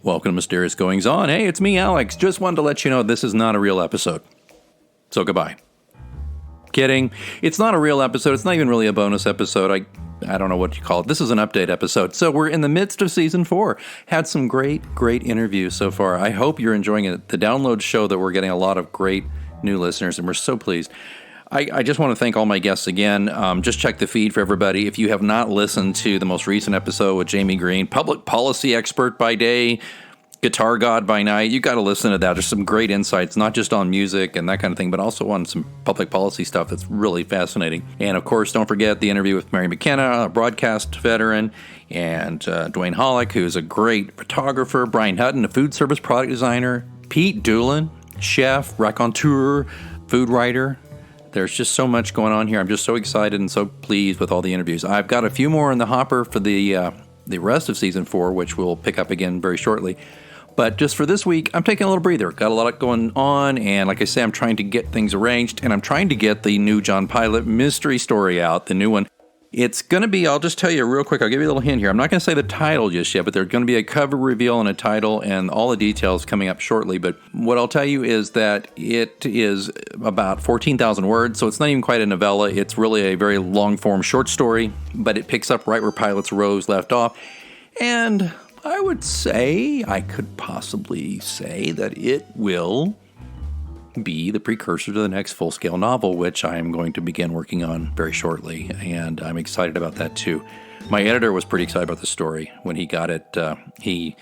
Welcome to Mysterious Goings On. Hey, it's me, Alex. Just wanted to let you know this is not a real episode. So goodbye. Kidding. It's not a real episode. It's not even really a bonus episode. I don't know what you call it. This is an update episode. So we're in the midst of season 4. Had some great interviews so far. I hope you're enjoying it. The downloads show that we're getting a lot of great new listeners, and we're so pleased. I just want to thank all my guests again. Just check the feed for everybody. If you have not listened to the most recent episode with Jamie Green, public policy expert by day, guitar god by night, you got to listen to that. There's some great insights, not just on music and that kind of thing, but also on some public policy stuff that's really fascinating. And of course, don't forget the interview with Mary McKenna, a broadcast veteran, and Dwayne Hollick, who's a great photographer, Brian Hutton, a food service product designer, Pete Doolin, chef, raconteur, food writer. There's just so much going on here. I'm just so excited and so pleased with all the interviews. I've got a few more in the hopper for the rest of season 4, which we'll pick up again very shortly. But just for this week, I'm taking a little breather. Got a lot going on, and like I say, I'm trying to get things arranged, and I'm trying to get the new John Pilot mystery story out, the new one. It's going to be, I'll just tell you real quick, I'll give you a little hint here. I'm not going to say the title just yet, but there's going to be a cover reveal and a title and all the details coming up shortly. But what I'll tell you is that it is about 14,000 words, so it's not even quite a novella. It's really a very long-form short story, but it picks up right where Pilot's Rose left off. And I would say, I could possibly say that it will be the precursor to the next full-scale novel, which I am going to begin working on very shortly, and I'm excited about that too. My editor was pretty excited about the story when he got it. He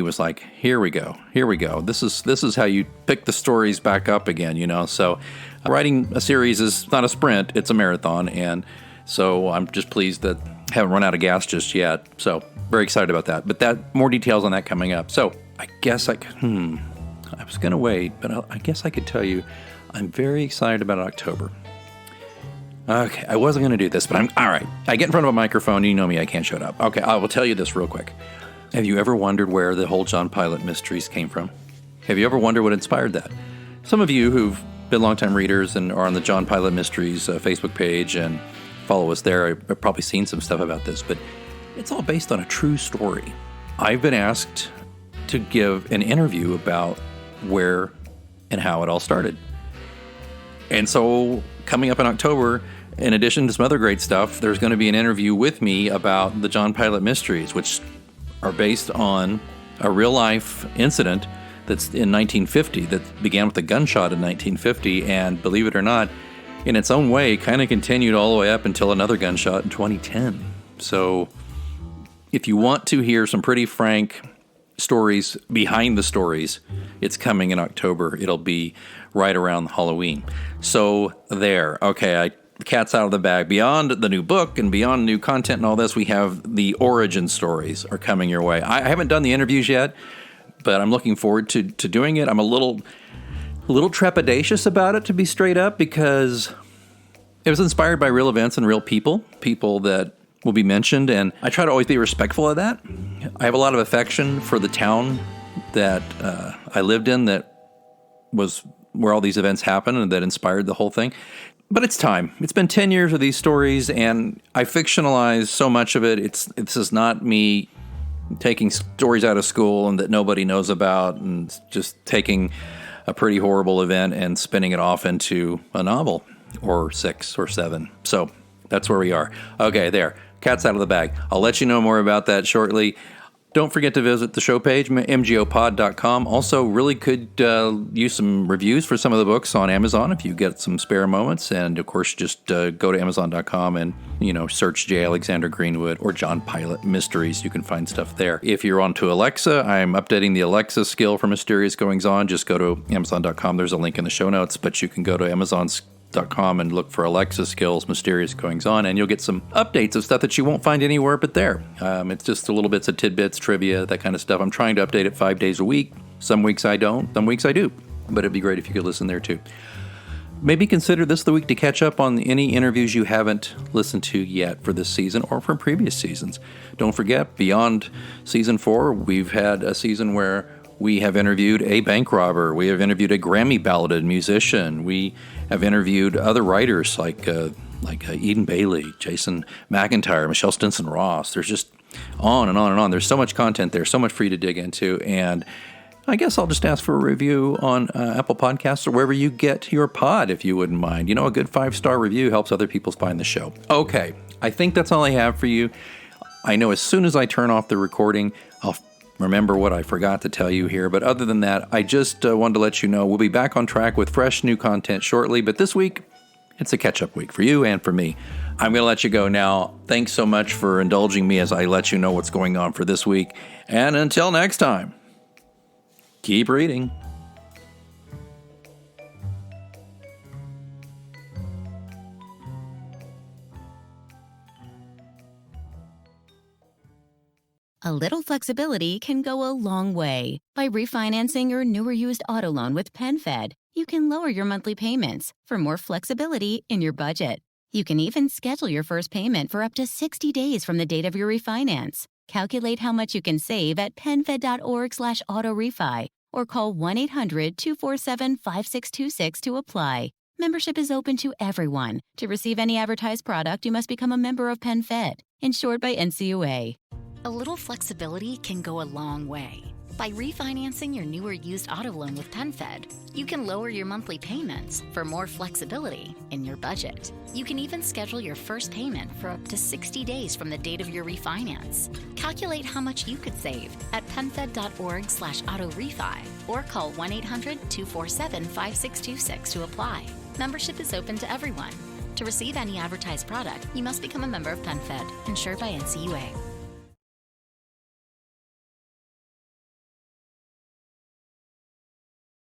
was like, "Here we go. This is how you pick the stories back up again, you know." So, writing a series is not a sprint; it's a marathon, and so I'm just pleased that I haven't run out of gas just yet. So, very excited about that. But more details on that coming up. So, I guess I was going to wait, but I guess I could tell you I'm very excited about October. Okay, I wasn't going to do this, but I'm all right. I get in front of a microphone, you know me, I can't shut up. Okay, I will tell you this real quick. Have you ever wondered where the whole John Pilot mysteries came from? Have you ever wondered what inspired that? Some of you who've been longtime readers and are on the John Pilot Mysteries Facebook page and follow us there have probably seen some stuff about this, but it's all based on a true story. I've been asked to give an interview about where and how it all started. And so coming up in October, in addition to some other great stuff, there's going to be an interview with me about the John Pilot mysteries, which are based on a real-life incident that's in 1950 that began with a gunshot in 1950, and believe it or not, in its own way, kind of continued all the way up until another gunshot in 2010. So if you want to hear some pretty frank stories behind the stories, it's coming in October. It'll be right around Halloween. So there. Okay, the cat's out of the bag. Beyond the new book and beyond new content and all this, we have the origin stories are coming your way. I haven't done the interviews yet, but I'm looking forward to doing it. I'm a little trepidatious about it, to be straight up, because it was inspired by real events and real people that will be mentioned, and I try to always be respectful of that. I have a lot of affection for the town that I lived in, that was where all these events happened and that inspired the whole thing. But it's time. It's been 10 years of these stories, and I fictionalize so much of it. This is not me taking stories out of school and that nobody knows about and just taking a pretty horrible event and spinning it off into a novel or 6 or 7. So that's where we are. Okay, there. Cat's out of the bag. I'll let you know more about that shortly. Don't forget to visit the show page, mgopod.com. Also, really could use some reviews for some of the books on Amazon if you get some spare moments. And, of course, just go to amazon.com and, search J. Alexander Greenwood or John Pilot Mysteries. You can find stuff there. If you're onto Alexa, I'm updating the Alexa skill for Mysterious Goings On. Just go to amazon.com. There's a link in the show notes, but you can go to amazon.com and look for Alexa skills, Mysterious Goings On, and you'll get some updates of stuff that you won't find anywhere but there. It's just a little bits of tidbits, trivia, that kind of stuff. I'm trying to update it 5 days a week. Some weeks I don't, some weeks I do. But it'd be great if you could listen there too. Maybe consider this the week to catch up on any interviews you haven't listened to yet for this season or from previous seasons. Don't forget, beyond season 4, we've had a season where we have interviewed a bank robber. We have interviewed a Grammy-balloted musician. We have interviewed other writers like Eden Bailey, Jason McIntyre, Michelle Stinson Ross. There's just On and on and on. There's so much content there, so much for you to dig into. And I guess I'll just ask for a review on Apple Podcasts or wherever you get your pod, if you wouldn't mind. A good 5-star review helps other people find the show. Okay, I think that's all I have for you. I know as soon as I turn off the recording, I'll remember what I forgot to tell you here. But other than that, I just wanted to let you know we'll be back on track with fresh new content shortly. But this week, it's a catch-up week for you and for me. I'm going to let you go now. Thanks so much for indulging me as I let you know what's going on for this week. And until next time, keep reading. A little flexibility can go a long way. By refinancing your newer used auto loan with PenFed, you can lower your monthly payments for more flexibility in your budget. You can even schedule your first payment for up to 60 days from the date of your refinance. Calculate how much you can save at PenFed.org/autorefi or call 1-800-247-5626 to apply. Membership is open to everyone. To receive any advertised product, you must become a member of PenFed, insured by NCUA. A little flexibility can go a long way. By refinancing your newer used auto loan with PenFed, you can lower your monthly payments for more flexibility in your budget. You can even schedule your first payment for up to 60 days from the date of your refinance. Calculate how much you could save at PenFed.org/autorefi or call 1-800-247-5626 to apply. Membership is open to everyone. To receive any advertised product, you must become a member of PenFed, insured by NCUA.